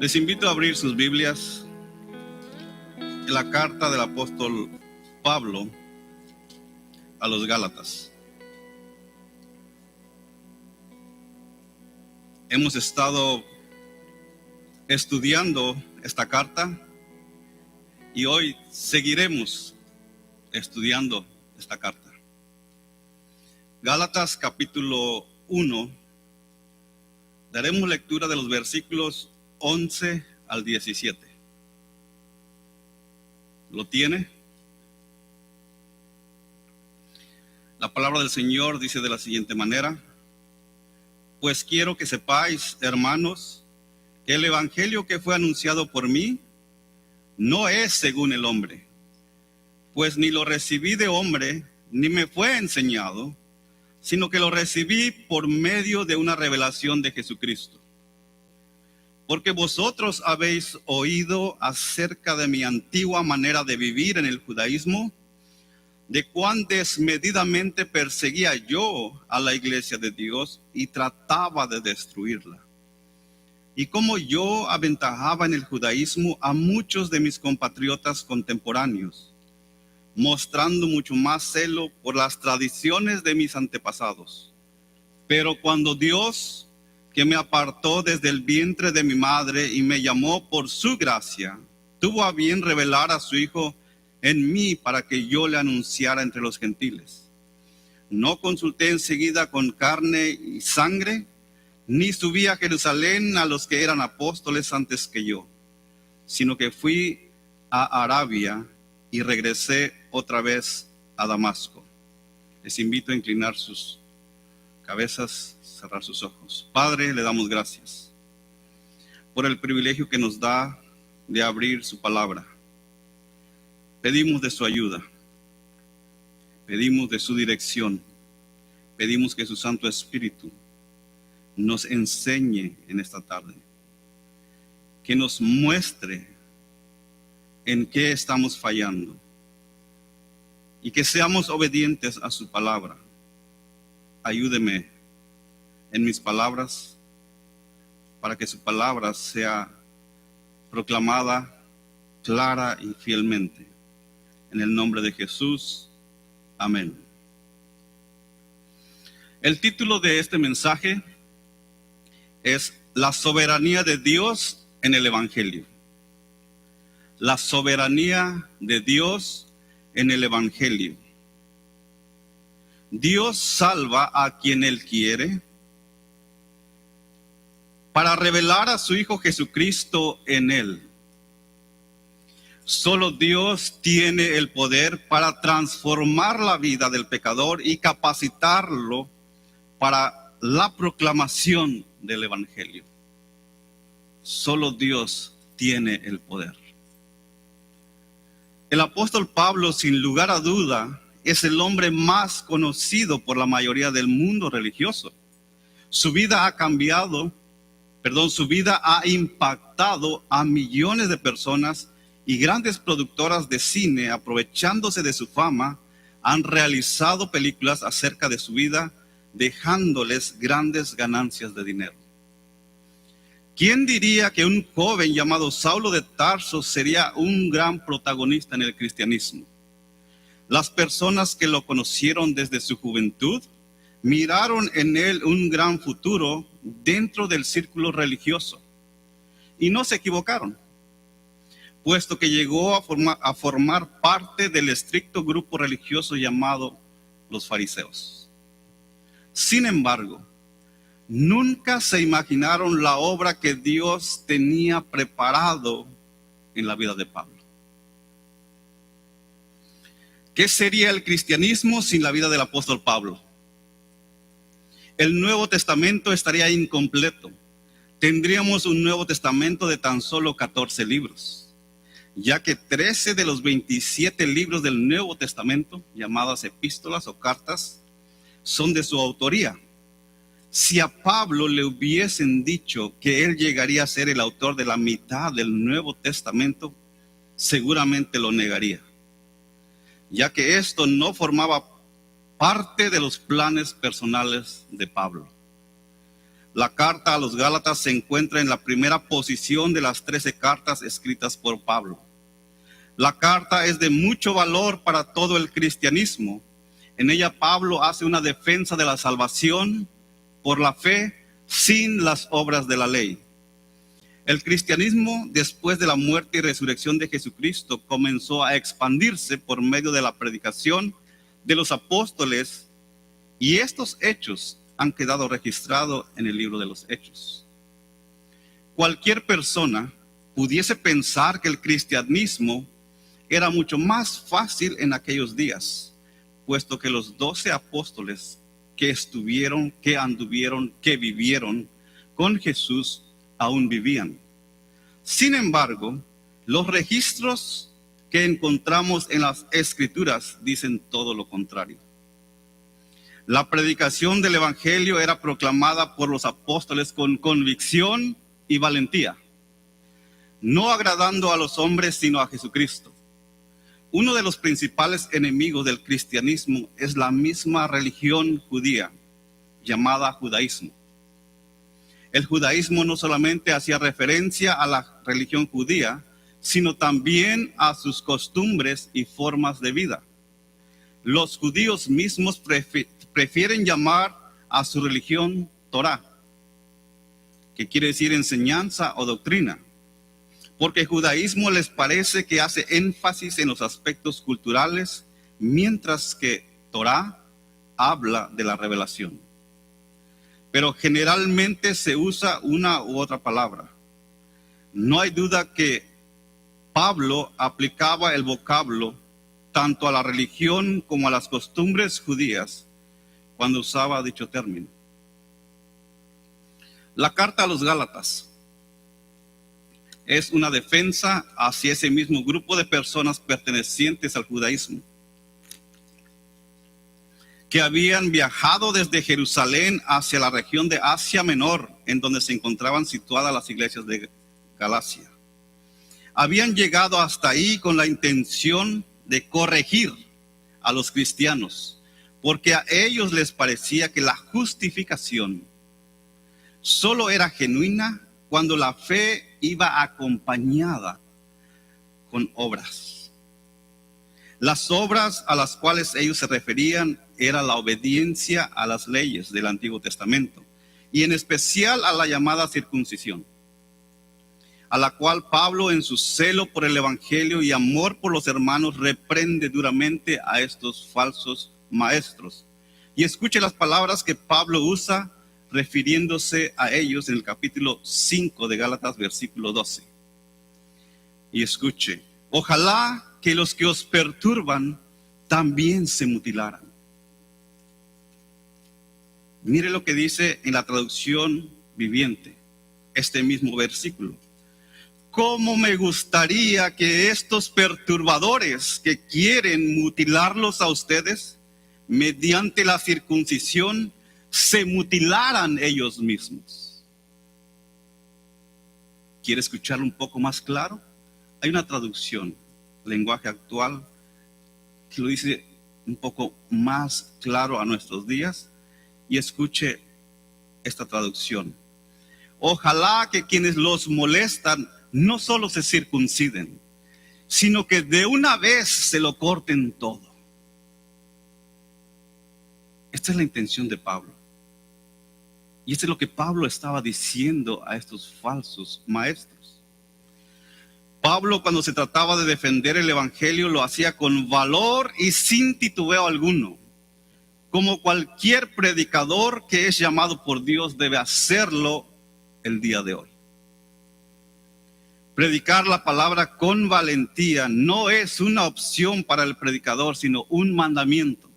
Les invito a abrir sus Biblias en la carta del apóstol Pablo a los Gálatas. Hemos estado estudiando esta carta y hoy seguiremos estudiando esta carta. Gálatas capítulo 1, daremos lectura de los versículos 11 al 17. ¿Lo tiene? La palabra del Señor dice de la siguiente manera: pues quiero que sepáis, hermanos, que el evangelio que fue anunciado por mí no es según el hombre, pues ni lo recibí de hombre, ni me fue enseñado, sino que lo recibí por medio de una revelación de Jesucristo. Porque vosotros habéis oído acerca de mi antigua manera de vivir en el judaísmo, de cuán desmedidamente perseguía yo a la iglesia de Dios y trataba de destruirla. Y cómo yo aventajaba en el judaísmo a muchos de mis compatriotas contemporáneos, mostrando mucho más celo por las tradiciones de mis antepasados. Pero cuando Dios, que me apartó desde el vientre de mi madre y me llamó por su gracia, tuvo a bien revelar a su Hijo en mí para que yo le anunciara entre los gentiles. No consulté enseguida con carne y sangre, ni subí a Jerusalén a los que eran apóstoles antes que yo, sino que fui a Arabia y regresé otra vez a Damasco. Les invito a inclinar sus cabezas, cerrar sus ojos. Padre, le damos gracias por el privilegio que nos da de abrir su palabra. Pedimos de su ayuda, pedimos de su dirección, pedimos que su Santo Espíritu nos enseñe en esta tarde, que nos muestre en qué estamos fallando y que seamos obedientes a su palabra. Ayúdeme en mis palabras para que su palabra sea proclamada clara y fielmente. En el nombre de Jesús, amén. El título de este mensaje es La soberanía de Dios en el Evangelio. La soberanía de Dios en el Evangelio. Dios salva a quien Él quiere para revelar a su Hijo Jesucristo en Él. Solo Dios tiene el poder para transformar la vida del pecador y capacitarlo para la proclamación del Evangelio. Solo Dios tiene el poder. El apóstol Pablo, sin lugar a duda, es el hombre más conocido por la mayoría del mundo religioso. Su vida ha impactado a millones de personas, y grandes productoras de cine, aprovechándose de su fama, han realizado películas acerca de su vida, dejándoles grandes ganancias de dinero. ¿Quién diría que un joven llamado Saulo de Tarso sería un gran protagonista en el cristianismo? Las personas que lo conocieron desde su juventud miraron en él un gran futuro dentro del círculo religioso. Y no se equivocaron, puesto que llegó a formar parte del estricto grupo religioso llamado los fariseos. Sin embargo, nunca se imaginaron la obra que Dios tenía preparado en la vida de Pablo. ¿Qué sería el cristianismo sin la vida del apóstol Pablo? El Nuevo Testamento estaría incompleto. Tendríamos un Nuevo Testamento de tan solo 14 libros. Ya que 13 de los 27 libros del Nuevo Testamento, llamadas epístolas o cartas, son de su autoría. Si a Pablo le hubiesen dicho que él llegaría a ser el autor de la mitad del Nuevo Testamento, seguramente lo negaría, ya que esto no formaba parte de los planes personales de Pablo. La carta a los Gálatas se encuentra en la primera posición de las 13 cartas escritas por Pablo. La carta es de mucho valor para todo el cristianismo. En ella Pablo hace una defensa de la salvación por la fe sin las obras de la ley. El cristianismo, después de la muerte y resurrección de Jesucristo, comenzó a expandirse por medio de la predicación de los apóstoles, y estos hechos han quedado registrados en el libro de los Hechos. Cualquier persona pudiese pensar que el cristianismo era mucho más fácil en aquellos días, puesto que los 12 apóstoles que estuvieron, que anduvieron, que vivieron con Jesús aún vivían. Sin embargo, los registros que encontramos en las Escrituras dicen todo lo contrario. La predicación del Evangelio era proclamada por los apóstoles con convicción y valentía, no agradando a los hombres sino a Jesucristo. Uno de los principales enemigos del cristianismo es la misma religión judía, llamada judaísmo. El judaísmo no solamente hacía referencia a la religión judía, sino también a sus costumbres y formas de vida. Los judíos mismos prefieren llamar a su religión Torá, que quiere decir enseñanza o doctrina, porque el judaísmo les parece que hace énfasis en los aspectos culturales, mientras que Torá habla de la revelación. Pero generalmente se usa una u otra palabra. No hay duda que Pablo aplicaba el vocablo tanto a la religión como a las costumbres judías cuando usaba dicho término. La carta a los Gálatas es una defensa hacia ese mismo grupo de personas pertenecientes al judaísmo, que habían viajado desde Jerusalén hacia la región de Asia Menor, en donde se encontraban situadas las iglesias de Galacia. Habían llegado hasta ahí con la intención de corregir a los cristianos, porque a ellos les parecía que la justificación solo era genuina cuando la fe iba acompañada con obras. Las obras a las cuales ellos se referían era la obediencia a las leyes del Antiguo Testamento, y en especial a la llamada circuncisión, a la cual Pablo, en su celo por el Evangelio y amor por los hermanos, reprende duramente a estos falsos maestros. Y escuche las palabras que Pablo usa refiriéndose a ellos en el capítulo 5 de Gálatas, versículo 12. Y escuche: ojalá que los que os perturban también se mutilaran. Mire lo que dice en la traducción viviente, este mismo versículo. ¿Cómo me gustaría que estos perturbadores que quieren mutilarlos a ustedes mediante la circuncisión se mutilaran ellos mismos? ¿Quiere escucharlo un poco más claro? Hay una traducción, lenguaje actual, que lo dice un poco más claro a nuestros días. Y escuche esta traducción. Ojalá que quienes los molestan no solo se circunciden, sino que de una vez se lo corten todo. Esta es la intención de Pablo. Y esto es lo que Pablo estaba diciendo a estos falsos maestros. Pablo, cuando se trataba de defender el Evangelio, lo hacía con valor y sin titubeo alguno, como cualquier predicador que es llamado por Dios debe hacerlo el día de hoy. Predicar la palabra con valentía no es una opción para el predicador, sino un mandamiento.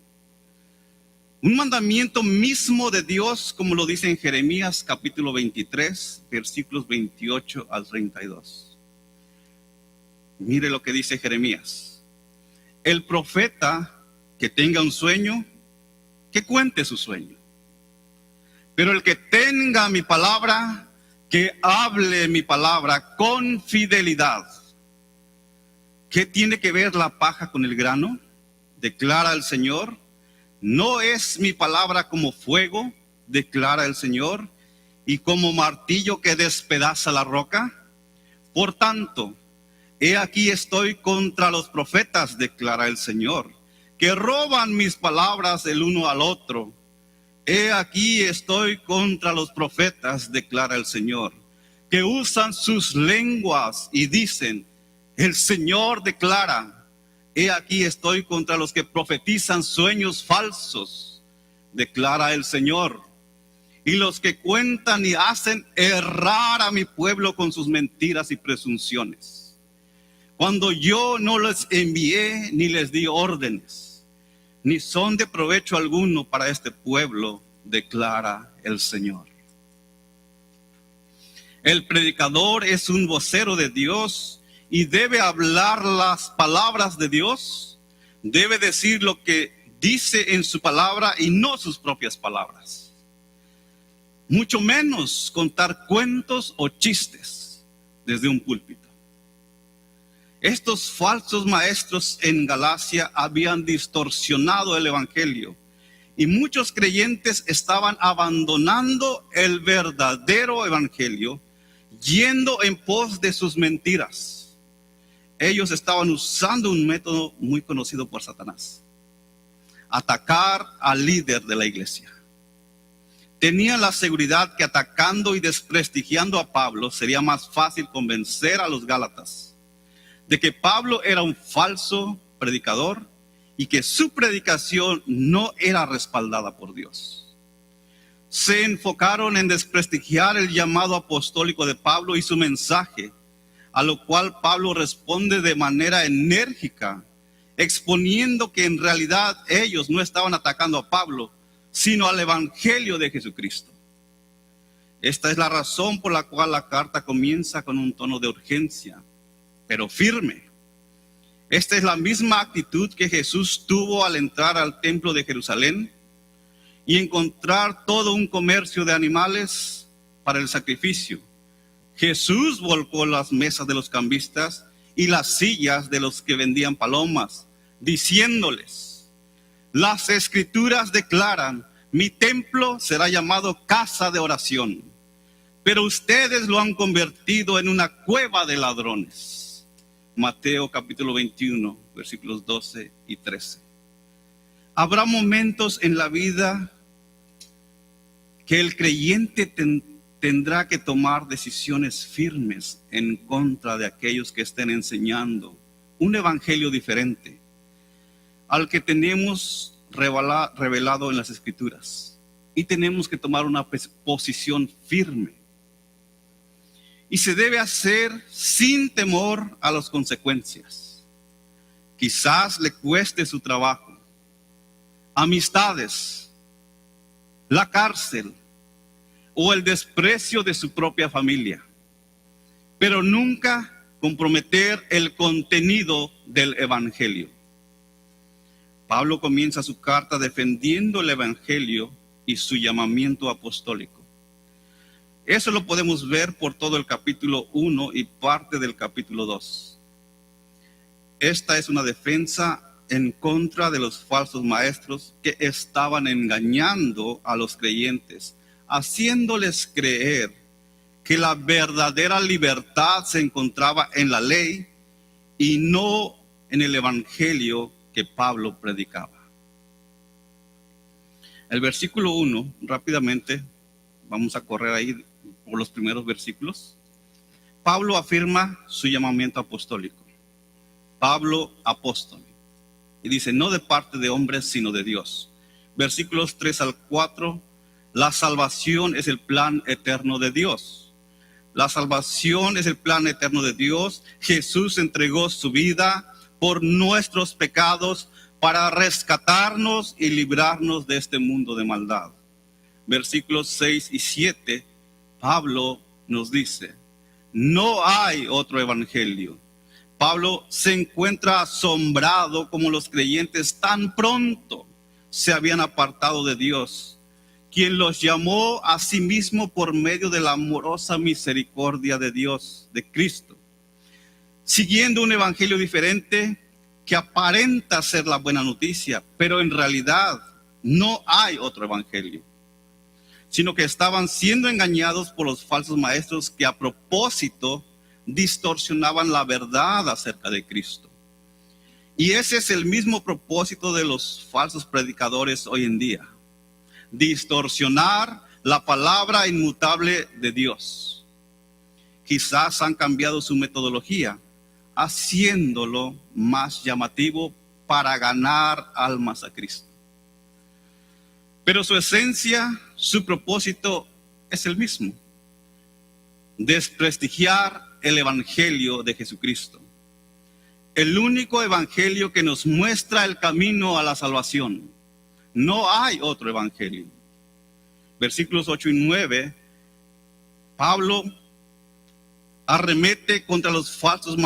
Un mandamiento mismo de Dios, como lo dice en Jeremías capítulo 23, versículos 28 al 32. Mire lo que dice Jeremías. El profeta que tenga un sueño, que cuente su sueño. Pero el que tenga mi palabra, que hable mi palabra con fidelidad. ¿Qué tiene que ver la paja con el grano? Declara el Señor. ¿No es mi palabra como fuego? Declara el Señor. y como martillo que despedaza la roca? Por tanto, he aquí estoy contra los profetas, declara el Señor, que roban mis palabras el uno al otro. He aquí estoy contra los profetas, declara el Señor, que usan sus lenguas y dicen, el Señor declara. He aquí estoy contra los que profetizan sueños falsos, declara el Señor, y los que cuentan y hacen errar a mi pueblo con sus mentiras y presunciones, cuando yo no les envié ni les di órdenes, ni son de provecho alguno para este pueblo, declara el Señor. El predicador es un vocero de Dios y debe hablar las palabras de Dios, debe decir lo que dice en su palabra y no sus propias palabras. Mucho menos contar cuentos o chistes desde un púlpito. Estos falsos maestros en Galacia habían distorsionado el evangelio y muchos creyentes estaban abandonando el verdadero evangelio, yendo en pos de sus mentiras. Ellos estaban usando un método muy conocido por Satanás: atacar al líder de la iglesia. Tenían la seguridad que atacando y desprestigiando a Pablo sería más fácil convencer a los gálatas de que Pablo era un falso predicador y que su predicación no era respaldada por Dios. Se enfocaron en desprestigiar el llamado apostólico de Pablo y su mensaje, a lo cual Pablo responde de manera enérgica, exponiendo que en realidad ellos no estaban atacando a Pablo, sino al evangelio de Jesucristo. Esta es la razón por la cual la carta comienza con un tono de urgencia, pero firme. Esta es la misma actitud que Jesús tuvo al entrar al templo de Jerusalén y encontrar todo un comercio de animales para el sacrificio. Jesús volcó las mesas de los cambistas y las sillas de los que vendían palomas, diciéndoles: las escrituras declaran, mi templo será llamado casa de oración, pero ustedes lo han convertido en una cueva de ladrones. Mateo capítulo 21, versículos 12 y 13. Habrá momentos en la vida que el creyente tendrá que tomar decisiones firmes en contra de aquellos que estén enseñando un evangelio diferente al que tenemos revelado en las Escrituras, y tenemos que tomar una posición firme, y se debe hacer sin temor a las consecuencias. Quizás le cueste su trabajo, amistades, la cárcel o el desprecio de su propia familia, pero nunca comprometer el contenido del evangelio. Pablo comienza su carta defendiendo el evangelio y su llamamiento apostólico. Eso lo podemos ver por todo el capítulo 1 y parte del capítulo 2. Esta es una defensa en contra de los falsos maestros que estaban engañando a los creyentes, haciéndoles creer que la verdadera libertad se encontraba en la ley y no en el evangelio que Pablo predicaba. El versículo 1, rápidamente, vamos a correr ahí por los primeros versículos. Pablo afirma su llamamiento apostólico. Pablo, apóstol. Y dice, no de parte de hombres, sino de Dios. Versículos 3 al 4, la salvación es el plan eterno de Dios. La salvación es el plan eterno de Dios. Jesús entregó su vida por nuestros pecados para rescatarnos y librarnos de este mundo de maldad. Versículos 6 y 7, Pablo nos dice, no hay otro evangelio. Pablo se encuentra asombrado como los creyentes tan pronto se habían apartado de Dios, quien los llamó a sí mismo por medio de la amorosa misericordia de Dios, de Cristo, siguiendo un evangelio diferente que aparenta ser la buena noticia, pero en realidad no hay otro evangelio. sino que estaban siendo engañados por los falsos maestros que a propósito distorsionaban la verdad acerca de Cristo. Y ese es el mismo propósito de los falsos predicadores hoy en día: distorsionar la palabra inmutable de Dios. Quizás han cambiado su metodología, haciéndolo más llamativo para ganar almas a Cristo. Pero su esencia, su propósito es el mismo: desprestigiar el evangelio de Jesucristo, el único evangelio que nos muestra el camino a la salvación. No hay otro evangelio. Versículos 8 y 9, Pablo arremete contra los falsos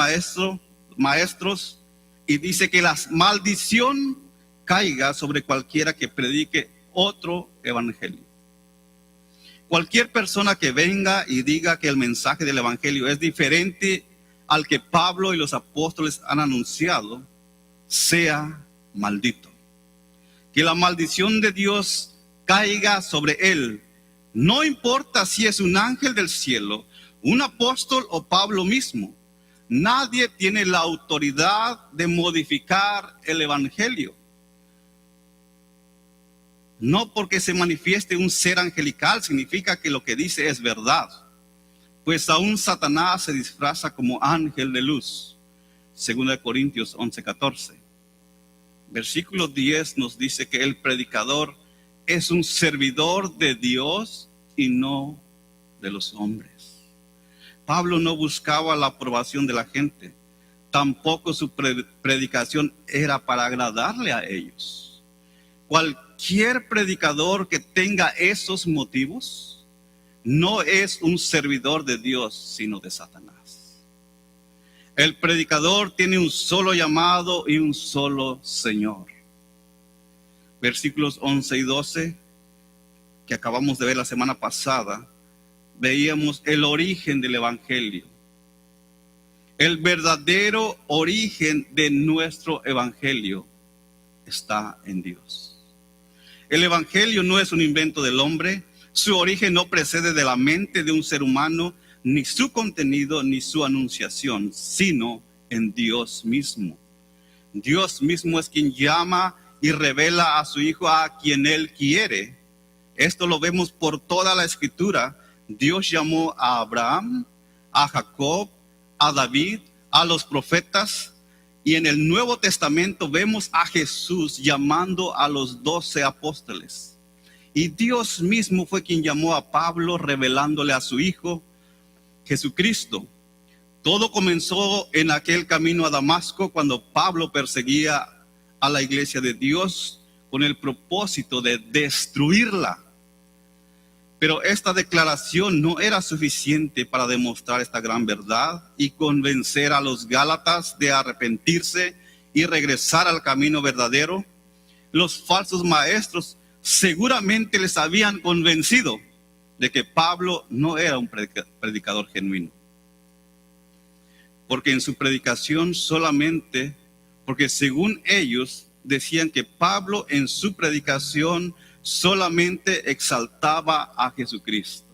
maestros y dice que la maldición caiga sobre cualquiera que predique otro evangelio. Cualquier persona que venga y diga que el mensaje del evangelio es diferente al que Pablo y los apóstoles han anunciado, sea maldito. Que la maldición de Dios caiga sobre él. No importa si es un ángel del cielo, un apóstol o Pablo mismo. Nadie tiene la autoridad de modificar el evangelio. No porque se manifieste un ser angelical significa que lo que dice es verdad, pues aún Satanás se disfraza como ángel de luz. 2 Corintios 11:14. Versículo 10 nos dice que el predicador es un servidor de Dios y no de los hombres. Pablo no buscaba la aprobación de la gente, tampoco su predicación era para agradarle a ellos. Cualquier predicador que tenga esos motivos no es un servidor de Dios, sino de Satanás. El predicador tiene un solo llamado y un solo Señor. Versículos 11 y 12 que acabamos de ver la semana pasada, veíamos el origen del evangelio. El verdadero origen de nuestro evangelio está en Dios. El evangelio no es un invento del hombre. Su origen no procede de la mente de un ser humano, ni su contenido, ni su anunciación, sino en Dios mismo. Dios mismo es quien llama y revela a su Hijo a quien Él quiere. Esto lo vemos por toda la Escritura. Dios llamó a Abraham, a Jacob, a David, a los profetas. Y en el Nuevo Testamento vemos a Jesús llamando a los 12 apóstoles. Y Dios mismo fue quien llamó a Pablo, revelándole a su Hijo, Jesucristo. Todo comenzó en aquel camino a Damasco, cuando Pablo perseguía a la iglesia de Dios con el propósito de destruirla. Pero esta declaración no era suficiente para demostrar esta gran verdad y convencer a los Gálatas de arrepentirse y regresar al camino verdadero. Los falsos maestros seguramente les habían convencido de que Pablo no era un predicador genuino. Porque en su predicación porque según ellos decían que Pablo en su predicación solamente exaltaba a Jesucristo,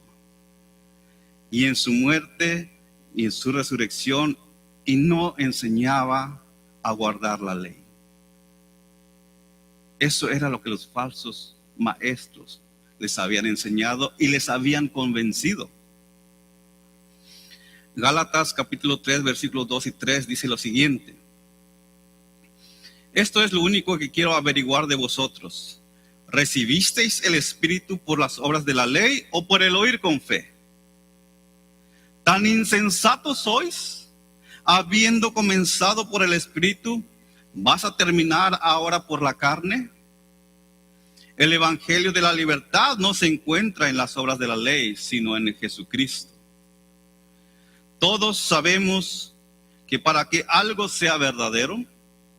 y en su muerte y en su resurrección, y no enseñaba a guardar la ley. Eso era lo que los falsos maestros les habían enseñado y les habían convencido. Gálatas capítulo 3 versículos 2 y 3 dice lo siguiente: esto es lo único que quiero averiguar de vosotros. ¿Recibisteis el Espíritu por las obras de la ley o por el oír con fe? ¿Tan insensatos sois? Habiendo comenzado por el Espíritu, ¿vas a terminar ahora por la carne? El evangelio de la libertad no se encuentra en las obras de la ley, sino en Jesucristo. Todos sabemos que para que algo sea verdadero,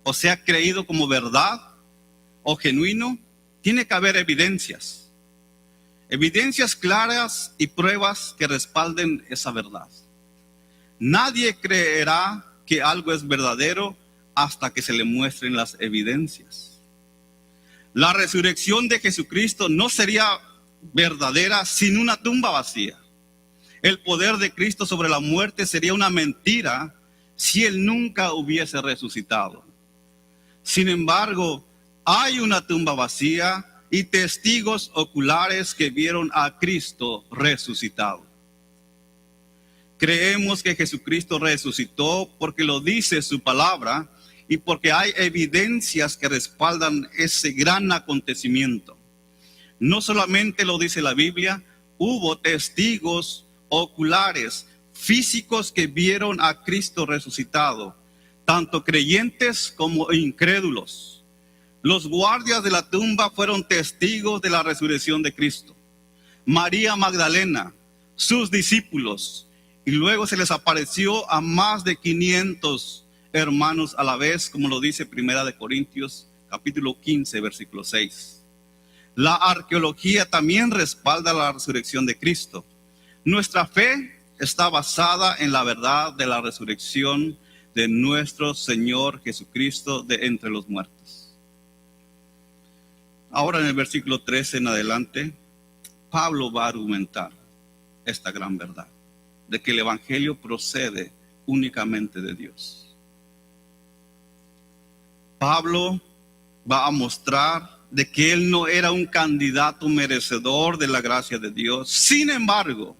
o sea creído como verdad o genuino, tiene que haber evidencias claras y pruebas que respalden esa verdad. Nadie creerá que algo es verdadero hasta que se le muestren las evidencias. La resurrección de Jesucristo no sería verdadera sin una tumba vacía. El poder de Cristo sobre la muerte sería una mentira si Él nunca hubiese resucitado. Sin embargo, hay una tumba vacía y testigos oculares que vieron a Cristo resucitado. Creemos que Jesucristo resucitó porque lo dice su palabra y porque hay evidencias que respaldan ese gran acontecimiento. No solamente lo dice la Biblia, hubo testigos oculares, físicos que vieron a Cristo resucitado, tanto creyentes como incrédulos. Los guardias de la tumba fueron testigos de la resurrección de Cristo. María Magdalena, sus discípulos, y luego se les apareció a más de 500 hermanos a la vez, como lo dice 1 Corintios capítulo 15, versículo 6. La arqueología también respalda la resurrección de Cristo. Nuestra fe está basada en la verdad de la resurrección de nuestro Señor Jesucristo de entre los muertos. Ahora en el versículo 13 en adelante, Pablo va a argumentar esta gran verdad, de que el Evangelio procede únicamente de Dios. Pablo va a mostrar de que él no era un candidato merecedor de la gracia de Dios. Sin embargo,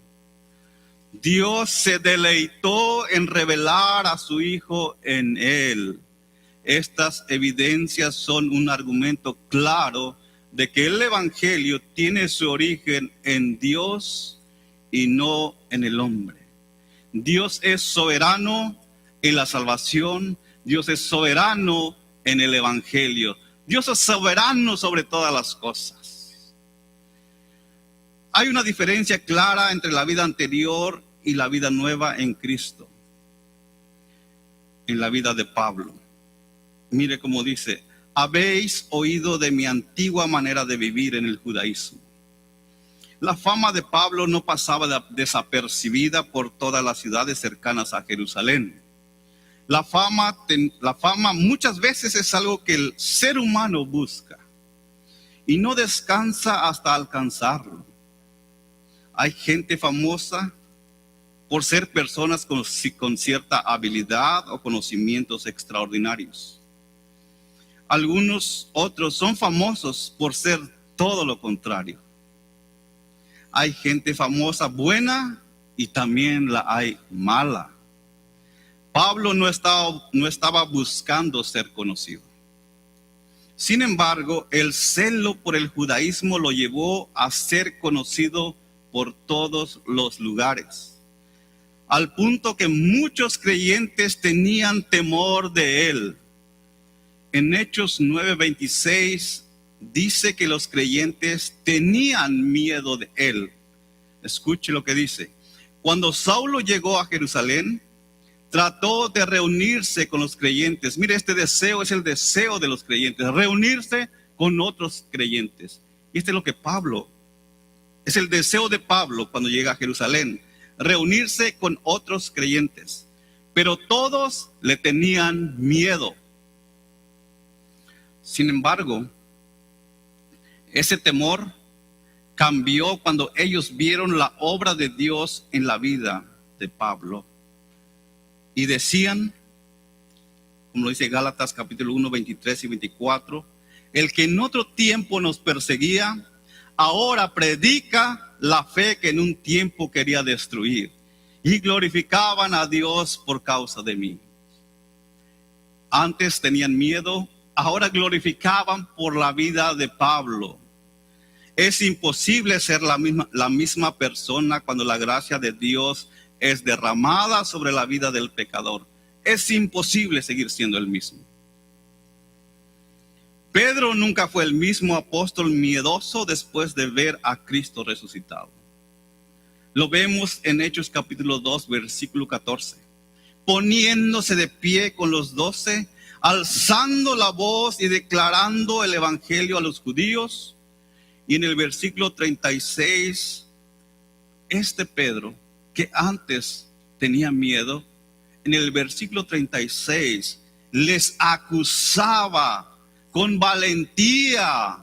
Dios se deleitó en revelar a su Hijo en él. Estas evidencias son un argumento claro de que el Evangelio tiene su origen en Dios y no en el hombre. Dios es soberano en la salvación. Dios es soberano en el Evangelio. Dios es soberano sobre todas las cosas. Hay una diferencia clara entre la vida anterior y la vida nueva en Cristo. En la vida de Pablo. Mire cómo dice: habéis oído de mi antigua manera de vivir en el judaísmo. La fama de Pablo no pasaba desapercibida por todas las ciudades cercanas a Jerusalén. La fama muchas veces es algo que el ser humano busca y no descansa hasta alcanzarlo. Hay gente famosa por ser personas con cierta habilidad o conocimientos extraordinarios. Algunos otros son famosos por ser todo lo contrario. Hay gente famosa buena y también la hay mala. Pablo no estaba buscando ser conocido. Sin embargo, el celo por el judaísmo lo llevó a ser conocido por todos los lugares, al punto que muchos creyentes tenían temor de él. En Hechos 9:26 dice que los creyentes tenían miedo de él. Escuche lo que dice: cuando Saulo llegó a Jerusalén, trató de reunirse con los creyentes. Mire, este deseo es el deseo de los creyentes, reunirse con otros creyentes. Y este es lo que es el deseo de Pablo cuando llega a Jerusalén, reunirse con otros creyentes. Pero todos le tenían miedo. Sin embargo, ese temor cambió cuando ellos vieron la obra de Dios en la vida de Pablo. Y decían, como lo dice Gálatas capítulo 1, 23 y 24, el que en otro tiempo nos perseguía, ahora predica la fe que en un tiempo quería destruir. Y glorificaban a Dios por causa de mí. Antes tenían miedo, ahora glorificaban por la vida de Pablo. Es imposible ser la misma persona cuando la gracia de Dios es derramada sobre la vida del pecador. Es imposible seguir siendo el mismo. Pedro nunca fue el mismo apóstol miedoso después de ver a Cristo resucitado. Lo vemos en Hechos capítulo 2, versículo 14. Poniéndose de pie con los 12, alzando la voz y declarando el evangelio a los judíos. Y en el versículo 36, este Pedro, que antes tenía miedo, en el versículo 36 les acusaba con valentía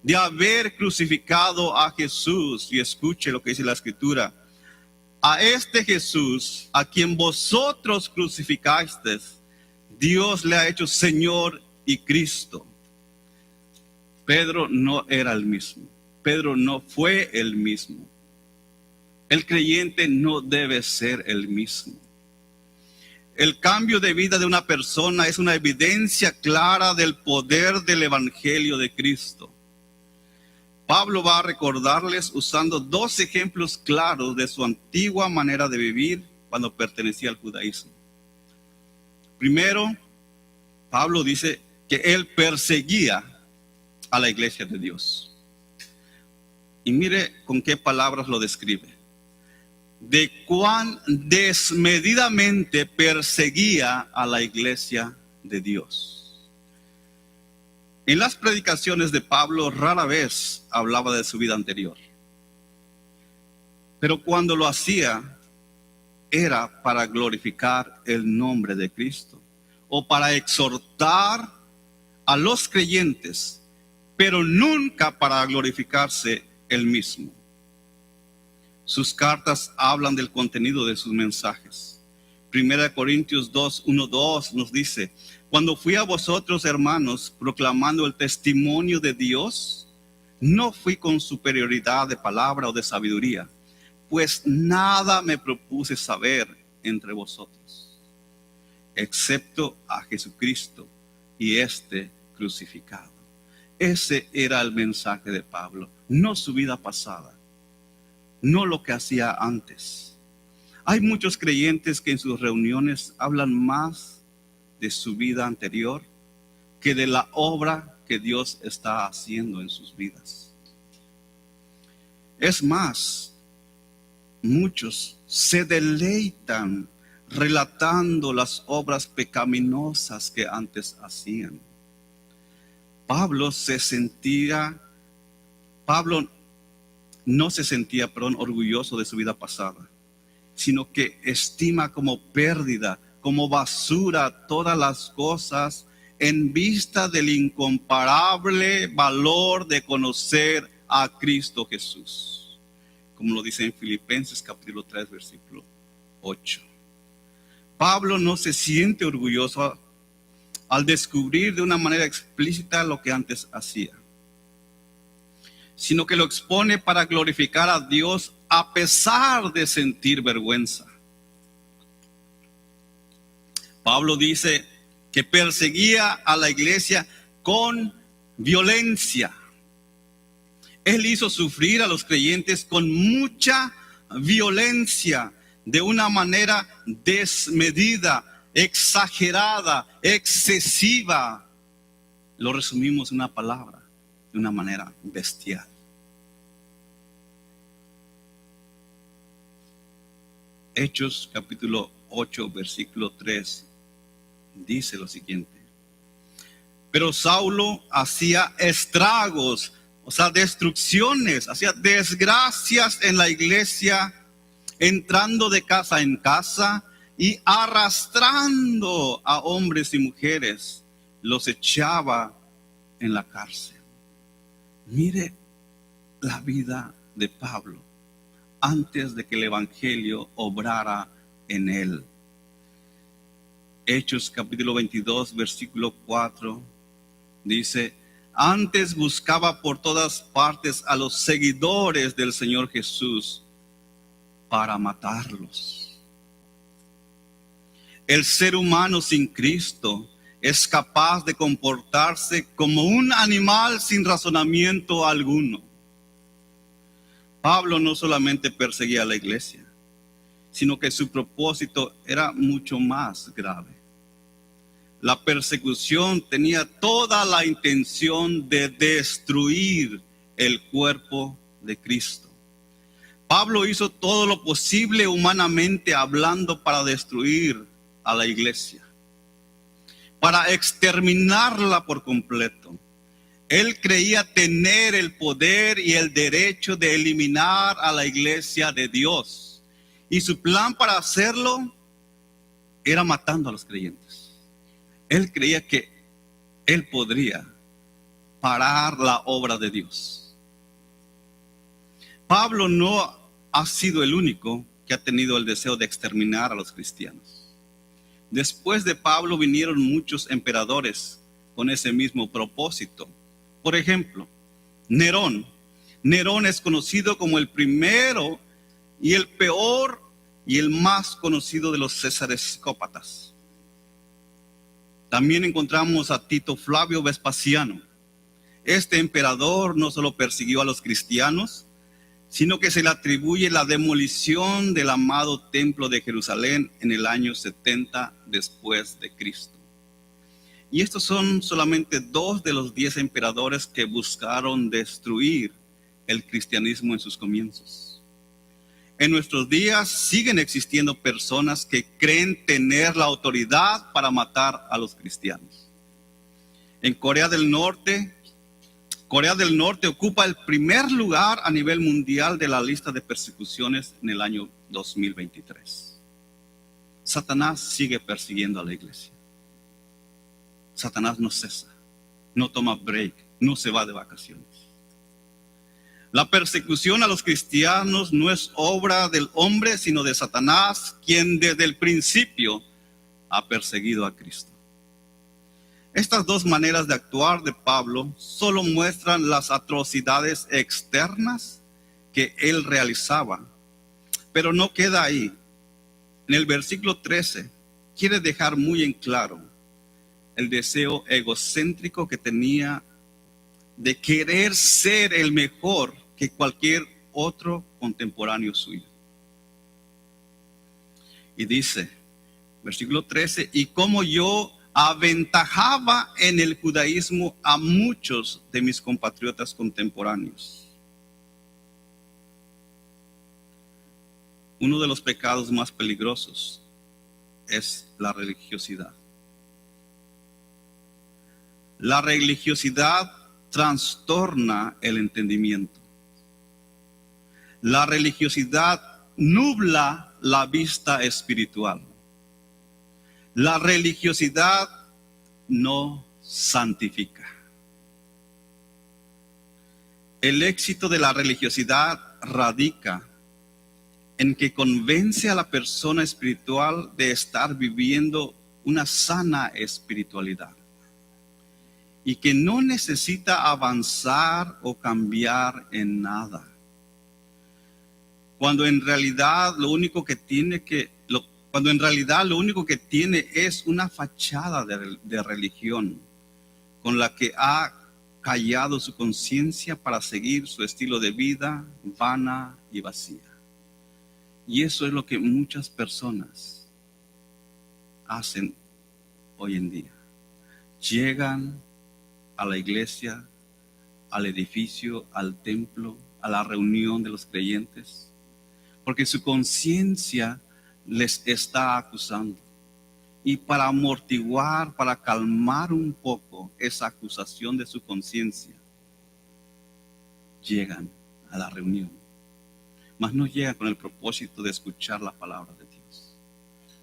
de haber crucificado a Jesús. Y escuche lo que dice la Escritura: a este Jesús, a quien vosotros crucificasteis, Dios le ha hecho Señor y Cristo. Pedro no era el mismo. Pedro no fue el mismo. El creyente no debe ser el mismo. El cambio de vida de una persona es una evidencia clara del poder del Evangelio de Cristo. Pablo va a recordarles usando dos ejemplos claros de su antigua manera de vivir cuando pertenecía al judaísmo. Primero, Pablo dice que él perseguía a la iglesia de Dios. Y mire con qué palabras lo describe: de cuán desmedidamente perseguía a la iglesia de Dios. En las predicaciones de Pablo rara vez hablaba de su vida anterior, pero cuando lo hacía era para glorificar el nombre de Cristo o para exhortar a los creyentes, pero nunca para glorificarse él mismo. Sus cartas hablan del contenido de sus mensajes. 1 Corintios 2, 1, 2 nos dice: cuando fui a vosotros, hermanos, proclamando el testimonio de Dios, no fui con superioridad de palabra o de sabiduría, pues nada me propuse saber entre vosotros, excepto a Jesucristo y este crucificado. Ese era el mensaje de Pablo, no su vida pasada, no lo que hacía antes. Hay muchos creyentes que en sus reuniones hablan más de su vida anterior que de la obra que Dios está haciendo en sus vidas. Es más, muchos se deleitan relatando las obras pecaminosas que antes hacían. Pablo no se sentía orgulloso de su vida pasada, sino que estima como pérdida, como basura todas las cosas en vista del incomparable valor de conocer a Cristo Jesús, como lo dice en Filipenses capítulo 3 versículo 8. Pablo no se siente orgulloso al descubrir de una manera explícita lo que antes hacía, sino que lo expone para glorificar a Dios a pesar de sentir vergüenza. Pablo dice que perseguía a la iglesia con violencia. Él hizo sufrir a los creyentes con mucha violencia, de una manera desmedida, exagerada, excesiva. Lo resumimos en una palabra: de una manera bestial. Hechos capítulo 8 versículo 3 dice lo siguiente: pero Saulo hacía estragos, o sea, destrucciones, hacía desgracias en la iglesia, entrando de casa en casa y arrastrando a hombres y mujeres, los echaba en la cárcel. Mire la vida de Pablo antes de que el evangelio obrara en él. Hechos capítulo 22 versículo 4 dice: antes buscaba por todas partes a los seguidores del Señor Jesús para matarlos. El ser humano sin Cristo es capaz de comportarse como un animal sin razonamiento alguno. Pablo no solamente perseguía a la iglesia, sino que su propósito era mucho más grave. La persecución tenía toda la intención de destruir el cuerpo de Cristo. Pablo hizo todo lo posible humanamente hablando para destruir a la iglesia, para exterminarla por completo. Él creía tener el poder y el derecho de eliminar a la iglesia de Dios. Y su plan para hacerlo era matando a los creyentes. Él creía que él podría parar la obra de Dios. Pablo no ha sido el único que ha tenido el deseo de exterminar a los cristianos. Después de Pablo vinieron muchos emperadores con ese mismo propósito. Por ejemplo, Nerón. Nerón es conocido como el primero y el peor y el más conocido de los césares psicópatas. También encontramos a Tito Flavio Vespasiano. Este emperador no solo persiguió a los cristianos, sino que se le atribuye la demolición del amado templo de Jerusalén en el año 70 después de Cristo. Y estos son solamente 2 de los 10 emperadores que buscaron destruir el cristianismo en sus comienzos. En nuestros días siguen existiendo personas que creen tener la autoridad para matar a los cristianos. En Corea del Norte ocupa el primer lugar a nivel mundial de la lista de persecuciones en el año 2023. Satanás sigue persiguiendo a la iglesia. Satanás no cesa, no toma break, no se va de vacaciones. La persecución a los cristianos no es obra del hombre, sino de Satanás, quien desde el principio ha perseguido a Cristo. Estas 2 maneras de actuar de Pablo solo muestran las atrocidades externas que él realizaba, pero no queda ahí. En el versículo 13 quiere dejar muy en claro el deseo egocéntrico que tenía de querer ser el mejor que cualquier otro contemporáneo suyo. Y dice, versículo 13, y como yo aventajaba en el judaísmo a muchos de mis compatriotas contemporáneos. Uno de los pecados más peligrosos es la religiosidad. La religiosidad trastorna el entendimiento. La religiosidad nubla la vista espiritual. La religiosidad no santifica. El éxito de la religiosidad radica en que convence a la persona espiritual de estar viviendo una sana espiritualidad y que no necesita avanzar o cambiar en nada. Cuando en realidad lo único que tiene es una fachada de religión con la que ha callado su conciencia para seguir su estilo de vida vana y vacía. Y eso es lo que muchas personas hacen hoy en día. Llegan a la iglesia, al edificio, al templo, a la reunión de los creyentes, porque su conciencia les está acusando. Y para amortiguar, para calmar un poco esa acusación de su conciencia, llegan a la reunión. Mas no llegan con el propósito de escuchar la palabra de Dios,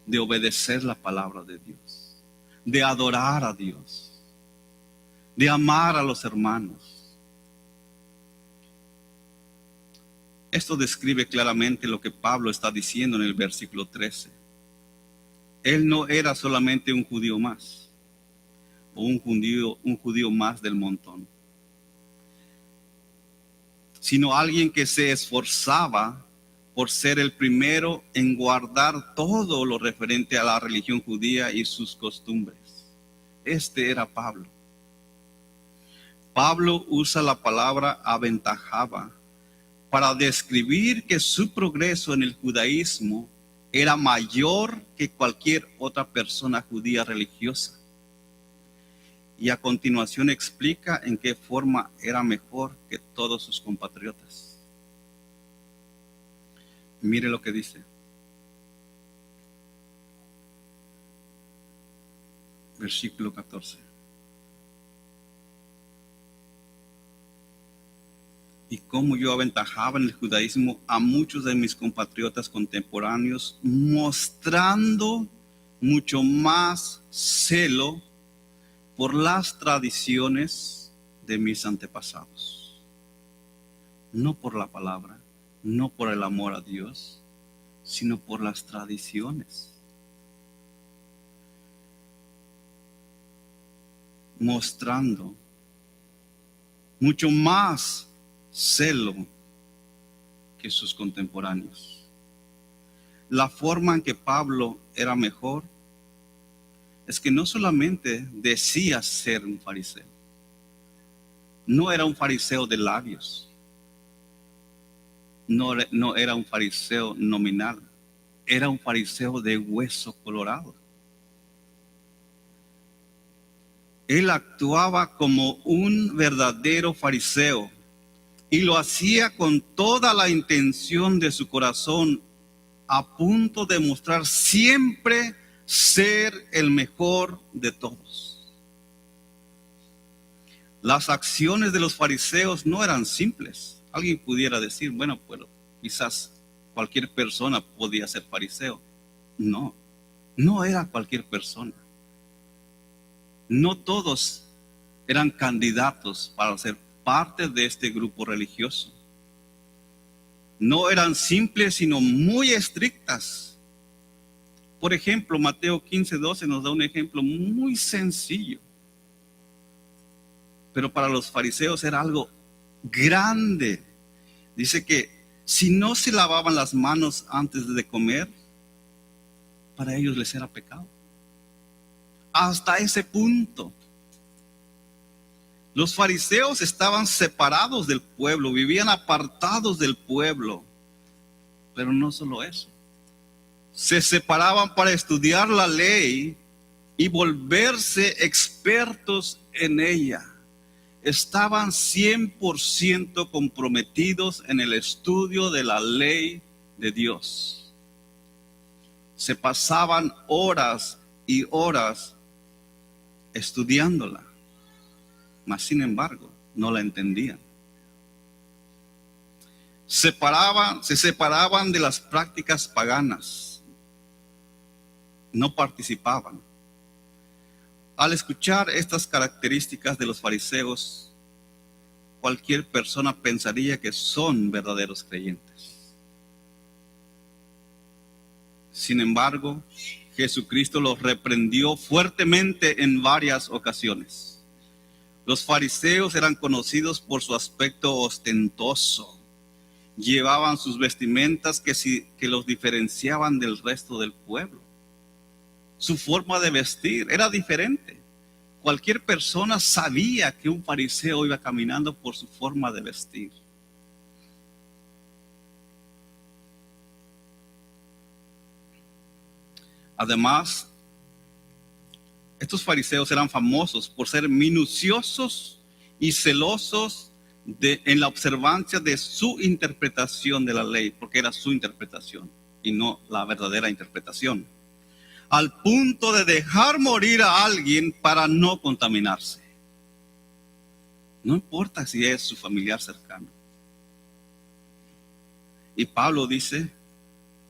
de obedecer la palabra de Dios, de adorar a Dios, de amar a los hermanos. Esto describe claramente lo que Pablo está diciendo en el versículo 13. Él no era solamente un judío más, o un judío más del montón, sino alguien que se esforzaba por ser el primero en guardar todo lo referente a la religión judía y sus costumbres. Este era Pablo. Pablo usa la palabra aventajaba para describir que su progreso en el judaísmo era mayor que cualquier otra persona judía religiosa. Y a continuación explica en qué forma era mejor que todos sus compatriotas. Mire lo que dice. Versículo 14. Y como yo aventajaba en el judaísmo a muchos de mis compatriotas contemporáneos, mostrando mucho más celo por las tradiciones de mis antepasados. No por la palabra, no por el amor a Dios, sino por las tradiciones. Mostrando mucho más celo que sus contemporáneos. La forma en que Pablo era mejor es que no solamente decía ser un fariseo, no era un fariseo de labios, no era un fariseo nominal, era un fariseo de hueso colorado. Él actuaba como un verdadero fariseo y lo hacía con toda la intención de su corazón, a punto de mostrar siempre ser el mejor de todos. Las acciones de los fariseos no eran simples. Alguien pudiera decir, bueno, pues quizás cualquier persona podía ser fariseo. No, no era cualquier persona. No todos eran candidatos para ser parte de este grupo religioso. No eran simples, sino muy estrictas. Por ejemplo, Mateo 15:12 nos da un ejemplo muy sencillo. Pero para los fariseos era algo grande. Dice que si no se lavaban las manos antes de comer, para ellos les era pecado. Hasta ese punto. Los fariseos estaban separados del pueblo, vivían apartados del pueblo. Pero no solo eso. Se separaban para estudiar la ley y volverse expertos en ella. Estaban 100% comprometidos en el estudio de la ley de Dios. Se pasaban horas y horas estudiándola, mas sin embargo no la entendían. Se separaban de las prácticas paganas, no participaban. Al escuchar estas características de los fariseos, cualquier persona pensaría que son verdaderos creyentes. Sin embargo, Jesucristo los reprendió fuertemente en varias ocasiones. Los fariseos eran conocidos por su aspecto ostentoso. Llevaban sus vestimentas que los diferenciaban del resto del pueblo. Su forma de vestir era diferente. Cualquier persona sabía que un fariseo iba caminando por su forma de vestir. Además, estos fariseos eran famosos por ser minuciosos y celosos en la observancia de su interpretación de la ley, porque era su interpretación y no la verdadera interpretación, al punto de dejar morir a alguien para no contaminarse. No importa si es su familiar cercano. Y Pablo dice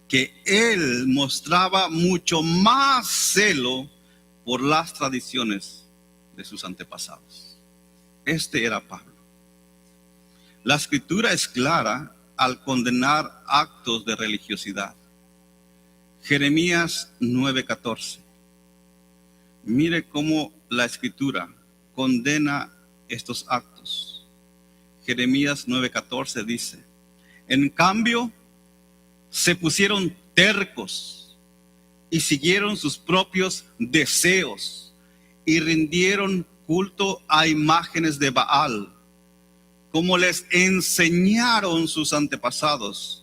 que él mostraba mucho más celo por las tradiciones de sus antepasados. Este era Pablo. La escritura es clara al condenar actos de religiosidad. Jeremías 9:14. Mire cómo la escritura condena estos actos. Jeremías 9:14 dice: en cambio, se pusieron tercos y siguieron sus propios deseos y rindieron culto a imágenes de Baal, como les enseñaron sus antepasados.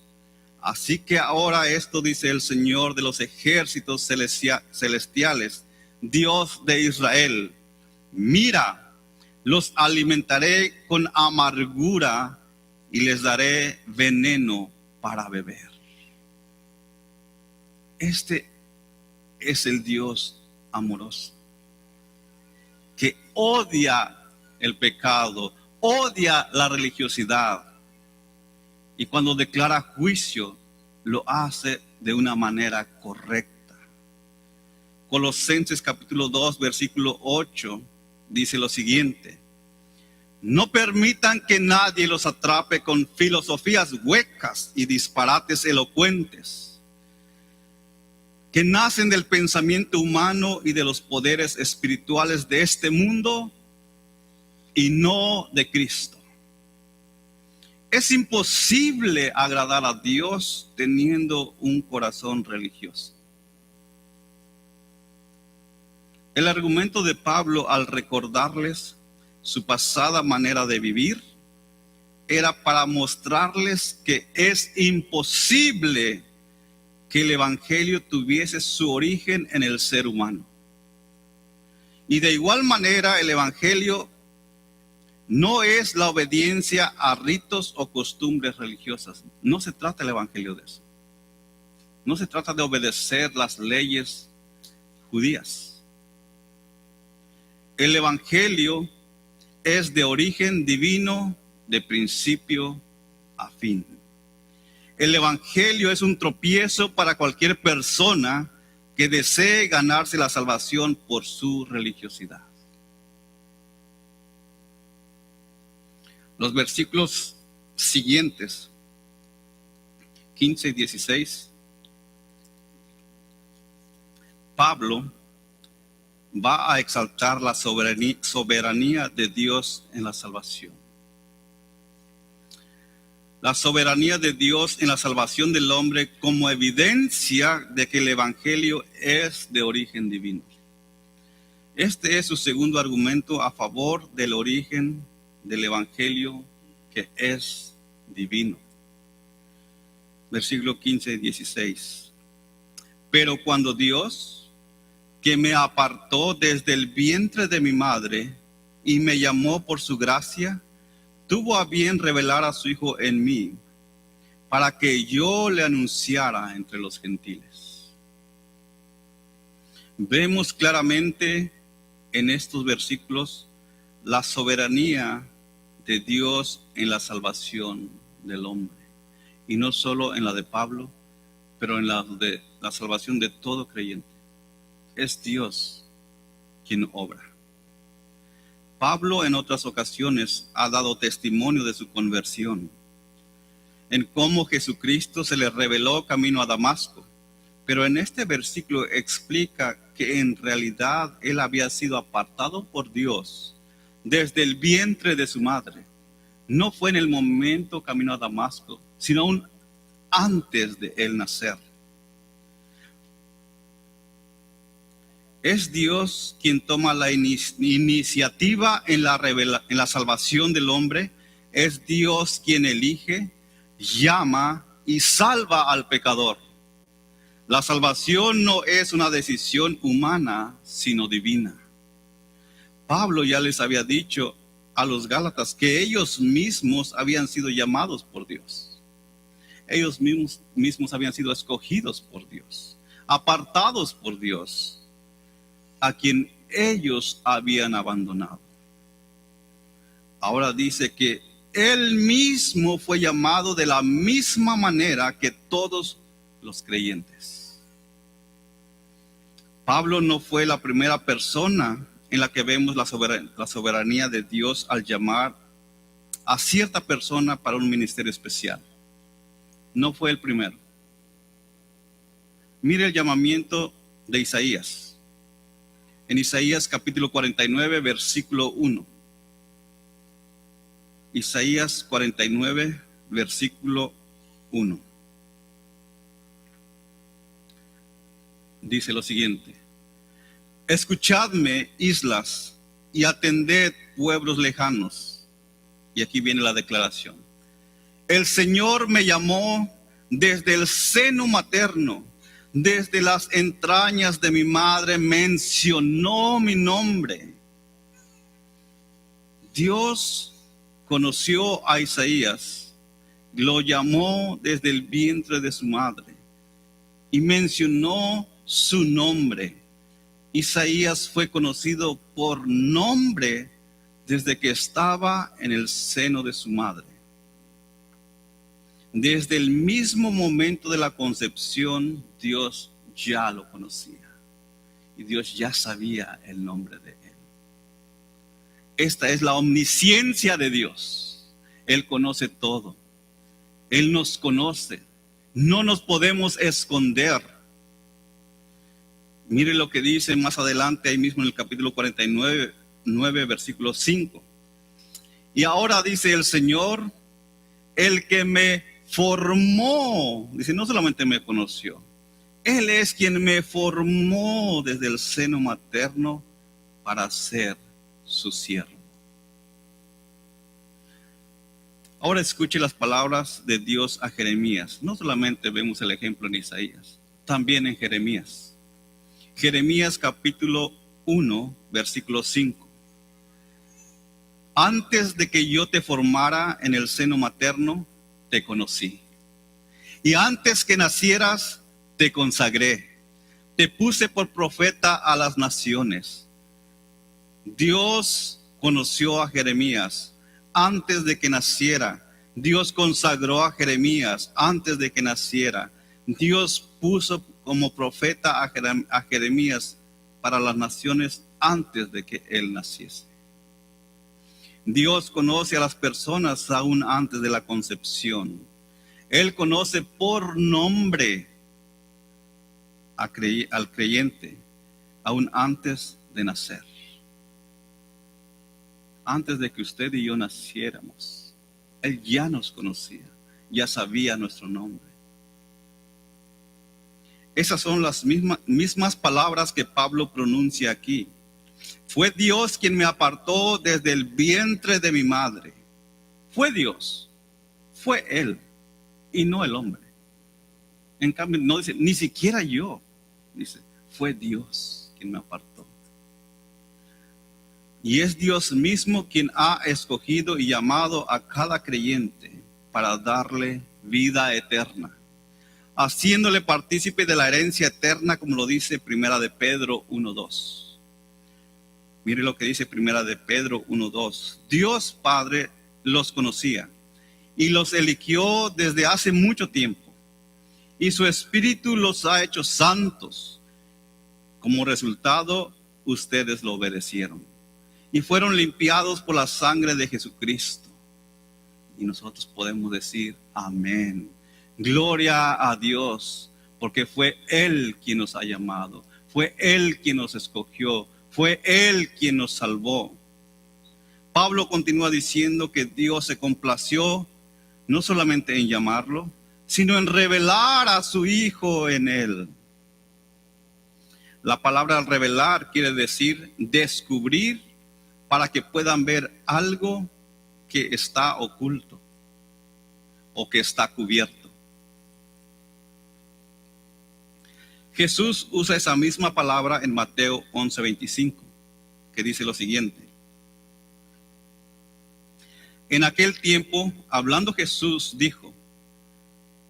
Así que ahora esto dice el Señor de los ejércitos celestiales, Dios de Israel: mira, los alimentaré con amargura y les daré veneno para beber. Este es el Dios amoroso, que odia el pecado, odia la religiosidad, y cuando declara juicio, lo hace de una manera correcta. Colosenses capítulo 2, versículo 8, dice lo siguiente: No permitan que nadie los atrape con filosofías huecas y disparates elocuentes que nacen del pensamiento humano y de los poderes espirituales de este mundo y no de Cristo. Es imposible agradar a Dios teniendo un corazón religioso. El argumento de Pablo al recordarles su pasada manera de vivir era para mostrarles que es imposible que el evangelio tuviese su origen en el ser humano. Y de igual manera el evangelio no es la obediencia a ritos o costumbres religiosas. No se trata el evangelio de eso. No se trata de obedecer las leyes judías. El evangelio es de origen divino, de principio a fin. El evangelio es un tropiezo para cualquier persona que desee ganarse la salvación por su religiosidad. Los versículos siguientes, 15 y 16, Pablo va a exaltar la soberanía de Dios en la salvación. La soberanía de Dios en la salvación del hombre como evidencia de que el evangelio es de origen divino. Este es su segundo argumento a favor del origen del evangelio que es divino. Versículo 15 y 16. Pero cuando Dios, que me apartó desde el vientre de mi madre y me llamó por su gracia, tuvo a bien revelar a su Hijo en mí, para que yo le anunciara entre los gentiles. Vemos claramente en estos versículos la soberanía de Dios en la salvación del hombre. Y no solo en la de Pablo, pero en la de la salvación de todo creyente. Es Dios quien obra. Pablo en otras ocasiones ha dado testimonio de su conversión, en cómo Jesucristo se le reveló camino a Damasco. Pero en este versículo explica que en realidad él había sido apartado por Dios desde el vientre de su madre. No fue en el momento camino a Damasco, sino aún antes de él nacer. Es Dios quien toma la iniciativa en la salvación del hombre. Es Dios quien elige, llama y salva al pecador. La salvación no es una decisión humana, sino divina. Pablo ya les había dicho a los Gálatas que ellos mismos habían sido llamados por Dios. Ellos mismos habían sido escogidos por Dios, apartados por Dios, a quien ellos habían abandonado. Ahora dice que él mismo fue llamado de la misma manera que todos los creyentes. Pablo no fue la primera persona en la que vemos la soberanía de Dios al llamar a cierta persona para un ministerio especial. No fue el primero. Mire el llamamiento de Isaías. En Isaías capítulo 49, versículo 1. Isaías 49, versículo 1. Dice lo siguiente: escuchadme, islas, y atended, pueblos lejanos. Y aquí viene la declaración. El Señor me llamó desde el seno materno. Desde las entrañas de mi madre mencionó mi nombre. Dios conoció a Isaías, lo llamó desde el vientre de su madre y mencionó su nombre. Isaías fue conocido por nombre desde que estaba en el seno de su madre. Desde el mismo momento de la concepción, Dios ya lo conocía. Y Dios ya sabía el nombre de él. esta es la omnisciencia de Dios. Él conoce todo. Él nos conoce. No nos podemos esconder. Mire lo que dice más adelante, ahí mismo en el capítulo 49, versículo 5. Y ahora dice el Señor, el que me formó, dice, no solamente me conoció, Él es quien me formó desde el seno materno para ser su siervo. Ahora escuche las palabras de Dios a Jeremías. No solamente vemos el ejemplo en Isaías, también en Jeremías. Jeremías capítulo 1, versículo 5. Antes de que yo te formara en el seno materno, te conocí. Y antes que nacieras, te consagré. Te puse por profeta a las naciones. Dios conoció a Jeremías antes de que naciera. Dios consagró a Jeremías antes de que naciera. Dios puso como profeta a Jeremías para las naciones antes de que él naciese. Dios conoce a las personas aún antes de la concepción. Él conoce por nombre al creyente aún antes de nacer. Antes de que usted y yo naciéramos, Él ya nos conocía, ya sabía nuestro nombre. Esas son las mismas palabras que Pablo pronuncia aquí. Fue Dios quien me apartó desde el vientre de mi madre. Fue Dios, fue Él y no el hombre. En cambio, no dice, ni siquiera yo. Dice, fue Dios quien me apartó. Y es Dios mismo quien ha escogido y llamado a cada creyente para darle vida eterna, haciéndole partícipe de la herencia eterna, como lo dice Primera de Pedro 1:2. Mire lo que dice Primera de Pedro 1:2. Dios Padre los conocía y los eligió desde hace mucho tiempo. Y su Espíritu los ha hecho santos. Como resultado, ustedes lo obedecieron. Y fueron limpiados por la sangre de Jesucristo. Y nosotros podemos decir, amén. Gloria a Dios, porque fue Él quien nos ha llamado. Fue Él quien nos escogió. Fue Él quien nos salvó. Pablo continúa diciendo que Dios se complació no solamente en llamarlo, sino en revelar a su Hijo en Él. La palabra revelar quiere decir descubrir para que puedan ver algo que está oculto o que está cubierto. Jesús usa esa misma palabra en Mateo 11:25, que dice lo siguiente. En aquel tiempo, hablando Jesús, dijo,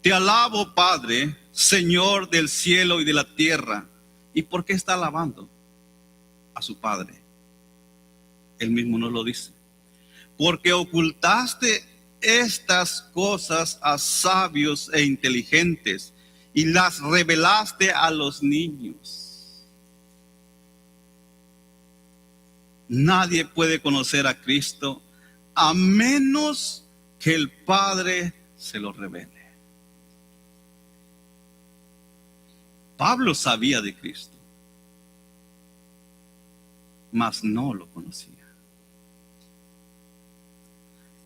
te alabo, Padre, Señor del cielo y de la tierra. ¿Y por qué está alabando a su Padre? Él mismo nos lo dice. Porque ocultaste estas cosas a sabios e inteligentes y las revelaste a los niños. Nadie puede conocer a Cristo a menos que el Padre se lo revele. Pablo sabía de Cristo, mas no lo conocía.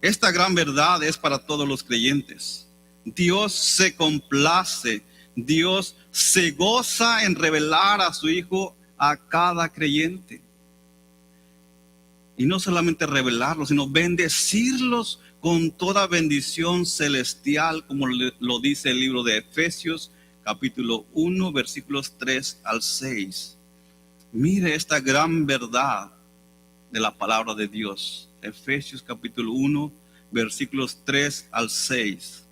Esta gran verdad es para todos los creyentes. Dios se complace, Dios se goza en revelar a su Hijo a cada creyente. Y no solamente revelarlos, sino bendecirlos con toda bendición celestial, como lo dice el libro de Efesios, capítulo 1, versículos 3 al 6. Mire esta gran verdad de la palabra de Dios. Efesios capítulo 1, versículos 3 al 6.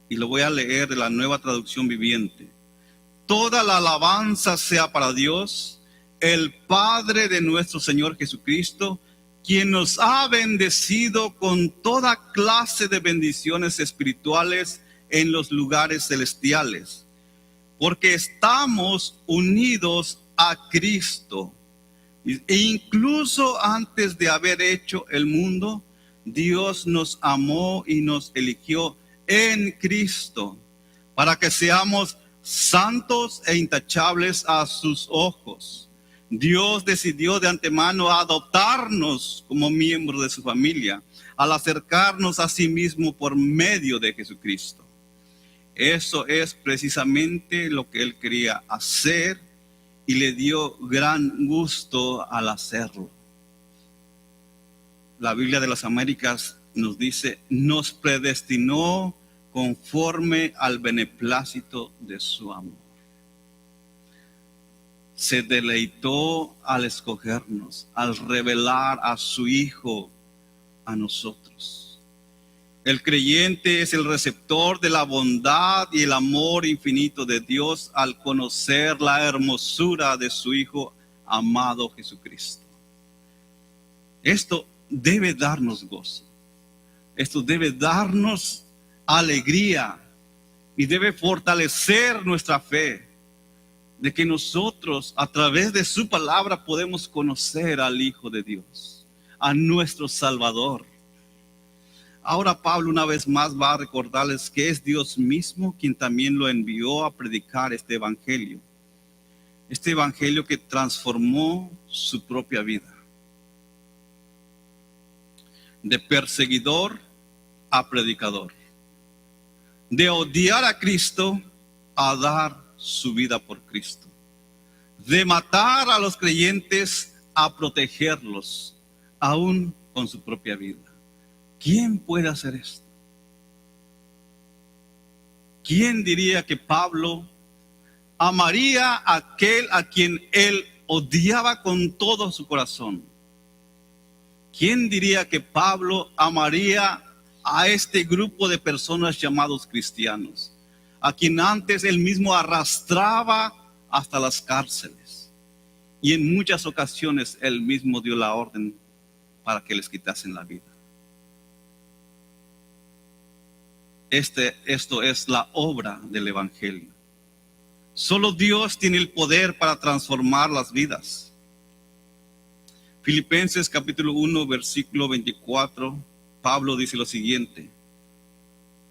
Y lo voy a leer de la Nueva Traducción Viviente. Toda la alabanza sea para Dios, el Padre de nuestro Señor Jesucristo, quien nos ha bendecido con toda clase de bendiciones espirituales en los lugares celestiales, porque estamos unidos a Cristo E incluso antes de haber hecho el mundo, Dios nos amó y nos eligió en Cristo para que seamos santos e intachables a sus ojos. Dios decidió de antemano adoptarnos como miembros de su familia al acercarnos a sí mismo por medio de Jesucristo. Eso es precisamente lo que Él quería hacer y le dio gran gusto al hacerlo. La Biblia de las Américas nos dice, nos predestinó conforme al beneplácito de su amor. Se deleitó al escogernos, al revelar a su Hijo a nosotros. El creyente es el receptor de la bondad y el amor infinito de Dios al conocer la hermosura de su Hijo amado Jesucristo. Esto debe darnos gozo. Esto debe darnos alegría y debe fortalecer nuestra fe de que nosotros a través de su palabra podemos conocer al Hijo de Dios, a nuestro Salvador. Ahora Pablo una vez más va a recordarles que es Dios mismo quien también lo envió a predicar este evangelio que transformó su propia vida. De perseguidor a predicador, de odiar a Cristo a dar su vida por Cristo, de matar a los creyentes a protegerlos, aún con su propia vida. ¿Quién puede hacer esto? ¿Quién diría que Pablo amaría a aquel a quien él odiaba con todo su corazón? ¿Quién diría que Pablo amaría a este grupo de personas llamados cristianos, a quien antes él mismo arrastraba hasta las cárceles? Y en muchas ocasiones él mismo dio la orden para que les quitasen la vida. Esto es la obra del evangelio. Solo Dios tiene el poder para transformar las vidas. Filipenses capítulo 1, versículo 24, Pablo dice lo siguiente: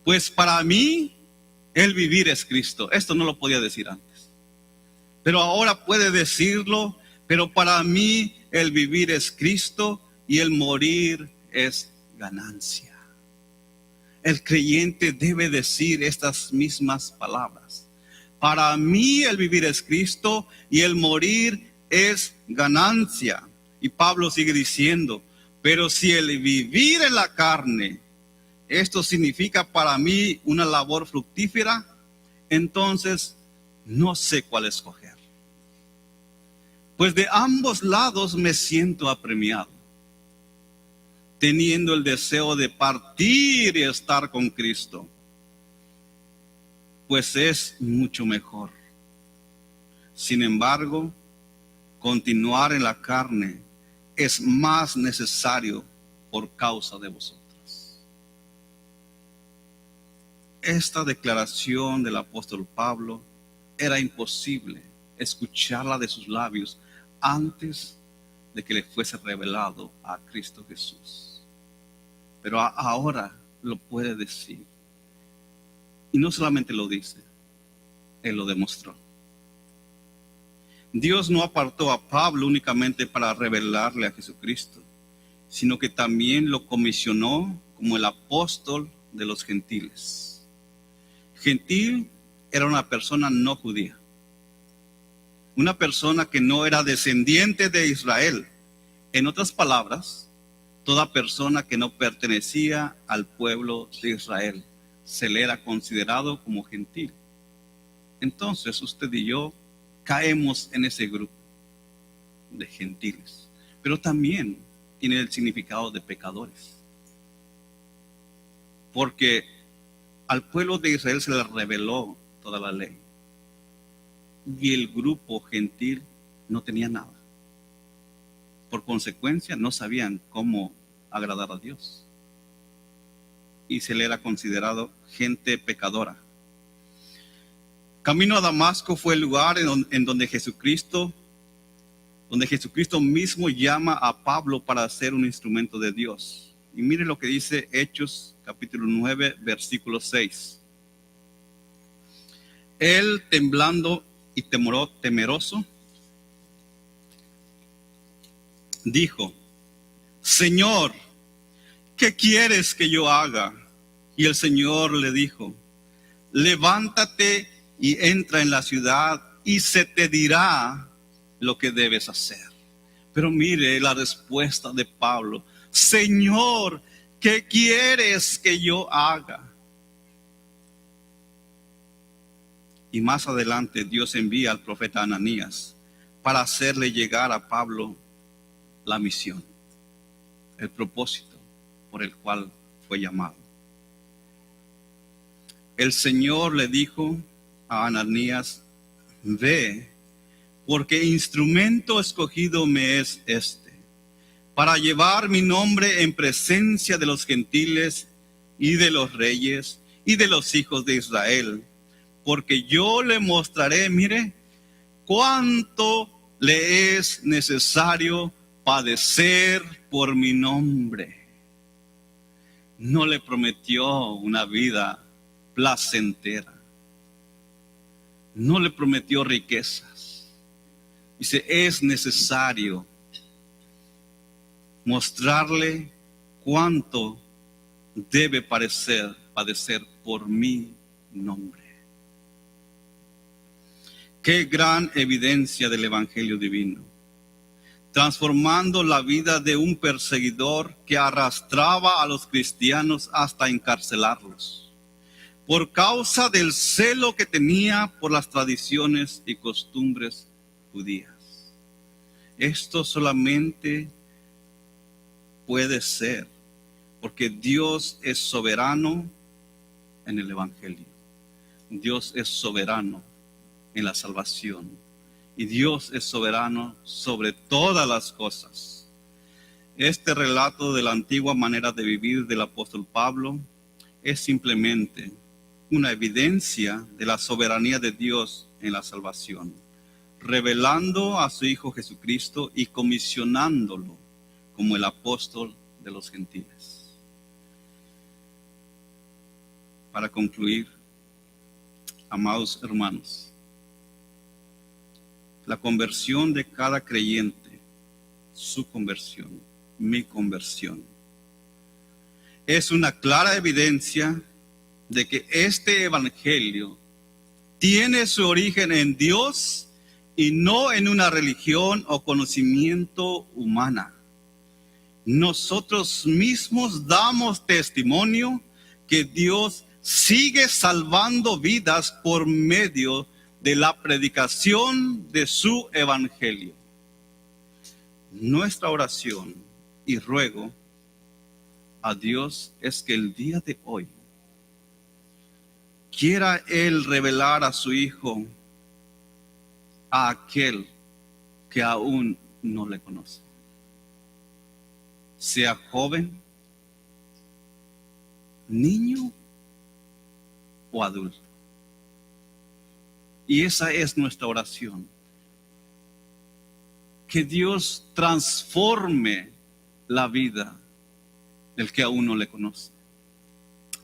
pues para mí el vivir es Cristo. Esto no lo podía decir antes, pero ahora puede decirlo. Pero para mí el vivir es Cristo y el morir es ganancia. El creyente debe decir estas mismas palabras. Para mí el vivir es Cristo y el morir es ganancia. Y Pablo sigue diciendo, pero si el vivir en la carne, esto significa para mí una labor fructífera, entonces no sé cuál escoger. Pues de ambos lados me siento apremiado, teniendo el deseo de partir y estar con Cristo, pues es mucho mejor. Sin embargo, continuar en la carne es más necesario por causa de vosotros. Esta declaración del apóstol Pablo era imposible escucharla de sus labios antes de que le fuese revelado a Cristo Jesús. Pero ahora lo puede decir. Y no solamente lo dice, Él lo demostró. Dios no apartó a Pablo únicamente para revelarle a Jesucristo, sino que también lo comisionó como el apóstol de los gentiles. Gentil era una persona no judía, una persona que no era descendiente de Israel. En otras palabras, toda persona que no pertenecía al pueblo de Israel se le era considerado como gentil. Entonces usted y yo caemos en ese grupo de gentiles, pero también tiene el significado de pecadores, porque al pueblo de Israel se le reveló toda la ley y el grupo gentil no tenía nada. Por consecuencia no sabían cómo agradar a Dios y se le era considerado gente pecadora. Camino a Damasco fue el lugar en donde Jesucristo donde Jesucristo mismo llama a Pablo para ser un instrumento de Dios. Y mire lo que dice Hechos capítulo 9, versículo 6. Él, temblando y temeroso, dijo: Señor, ¿qué quieres que yo haga? Y el Señor le dijo: levántate y entra en la ciudad y se te dirá lo que debes hacer. Pero mire la respuesta de Pablo: Señor, ¿qué quieres que yo haga? Y más adelante Dios envía al profeta Ananías para hacerle llegar a Pablo la misión, el propósito por el cual fue llamado. El Señor le dijo a Ananías: ve, porque instrumento escogido me es este, para llevar mi nombre en presencia de los gentiles y de los reyes y de los hijos de Israel, porque yo le mostraré, mire, cuánto le es necesario padecer por mi nombre. No le prometió una vida placentera, no le prometió riquezas. Dice: es necesario mostrarle cuánto debe padecer por mi nombre. Qué gran evidencia del Evangelio divino, transformando la vida de un perseguidor que arrastraba a los cristianos hasta encarcelarlos, por causa del celo que tenía por las tradiciones y costumbres judías. Esto solamente puede ser porque Dios es soberano en el Evangelio. Dios es soberano en la salvación. Y Dios es soberano sobre todas las cosas. Este relato de la antigua manera de vivir del apóstol Pablo es simplemente una evidencia de la soberanía de Dios en la salvación, revelando a su Hijo Jesucristo y comisionándolo como el apóstol de los gentiles. Para concluir, amados hermanos, la conversión de cada creyente, su conversión, mi conversión, es una clara evidencia de que este evangelio tiene su origen en Dios y no en una religión o conocimiento humana. Nosotros mismos damos testimonio que Dios sigue salvando vidas por medio de la predicación de su evangelio. Nuestra oración y ruego a Dios es que el día de hoy quiera Él revelar a su Hijo a aquel que aún no le conoce, sea joven, niño o adulto. Y esa es nuestra oración. Que Dios transforme la vida del que aún no le conoce.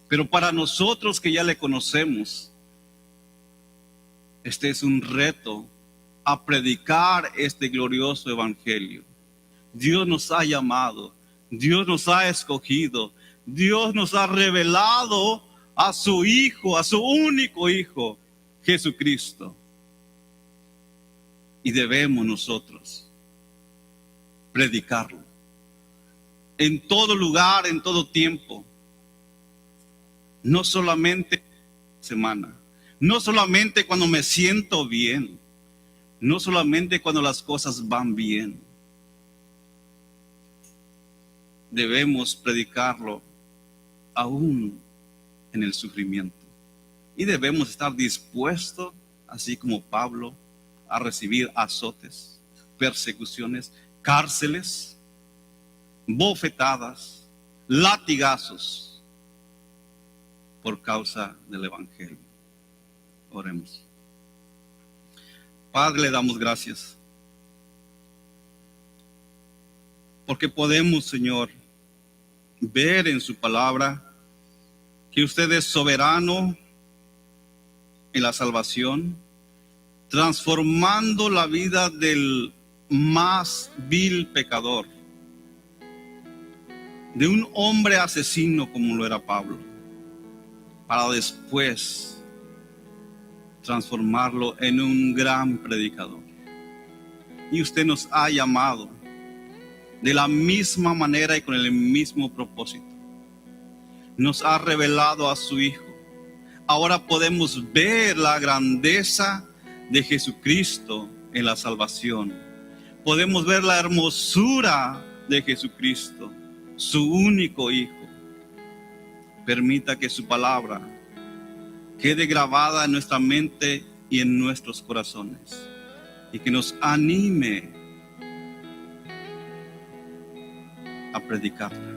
Pero para nosotros que ya le conocemos, este es un reto a predicar este glorioso evangelio. Dios nos ha llamado, Dios nos ha escogido, Dios nos ha revelado a su Hijo, a su único Hijo, Jesucristo. Y debemos nosotros predicarlo en todo lugar, en todo tiempo. No solamente semana, no solamente cuando me siento bien, no solamente cuando las cosas van bien. Debemos predicarlo aún en el sufrimiento. Y debemos estar dispuestos, así como Pablo, a recibir azotes, persecuciones, cárceles, bofetadas, latigazos por causa del evangelio. Oremos. Padre, le damos gracias porque podemos, Señor, ver en su palabra que usted es soberano en la salvación, transformando la vida del más vil pecador, de un hombre asesino como lo era Pablo, para después transformarlo en un gran predicador. Y usted nos ha llamado de la misma manera y con el mismo propósito. Nos ha revelado a su Hijo. Ahora podemos ver la grandeza de Jesucristo en la salvación. Podemos ver la hermosura de Jesucristo, su único Hijo. Permita que su palabra quede grabada en nuestra mente y en nuestros corazones, y que nos anime a predicarla,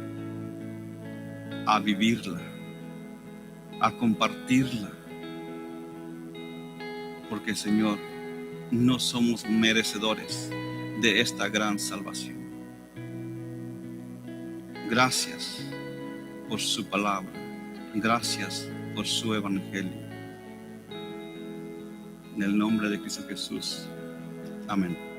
a vivirla, a compartirla, porque, Señor, no somos merecedores de esta gran salvación. Gracias por su palabra, gracias por su evangelio. En el nombre de Cristo Jesús. Amén.